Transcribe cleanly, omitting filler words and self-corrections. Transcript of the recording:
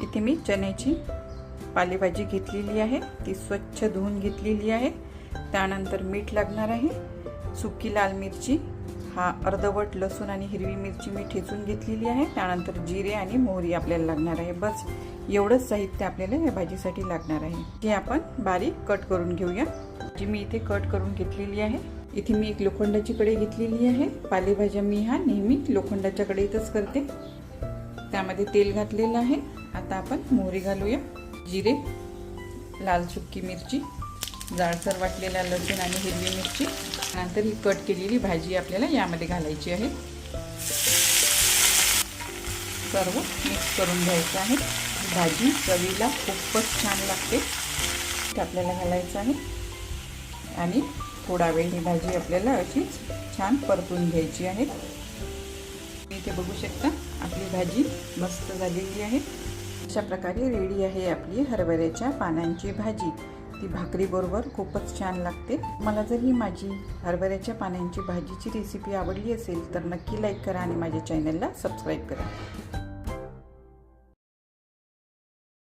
इथे मी चण्याची पालेभाजी घेतलेली आहे, ती स्वच्छ धुवून घेतलेली आहे। त्यानंतर मीठ लागणार आहे, सुकी लाल मिरची, हा अर्धवट लसूण आणि हिरवी मिरची मी ठेचून घेतलेली आहे। त्यानंतर जिरे आणि मोहरी आपल्याला लागणार आहे। बस एवढंच साहित्य आपल्याला या भाजीसाठी लागणार आहे, जे आपण बारीक कट करून घेऊया। जी मी इथे कट करून घेतलेली आहे। इथे मी एक लोखंडाची कढई घेतलेली आहे। पालेभाज्या मी नेहमी लोखंडाच्या कढईतच करते। त्यामध्ये तेल घातलेलं आहे। आता आपण मोहरी घालूया, जिरे, लाल सुकी मिरची, जाडसर वाटलेला लसूण आणि हिरवी मिरची। नंतर ही कट केलेली भाजी आपल्याला यामध्ये घालायची आहे। सर्व मिक्स करून घ्यायचं आहे। भाजी चवीला खूपच छान लागते, ते आपल्याला घालायचं आहे आणि थोडा वेळ ही भाजी आपल्याला अशीच छान परतून घ्यायची आहे। इथे बघू शकता आपली भाजी मस्त झालेली आहे। अशा प्रकारे रेडी आहे आपली हरभऱ्याच्या पानांची भाजी। ती भाकरीबरोबर खूपच छान लागते। मला जर ही माझी हरभऱ्याच्या पानांची भाजीची रेसिपी आवडली असेल तर नक्की लाईक करा आणि माझ्या चॅनलला सबस्क्राईब करा।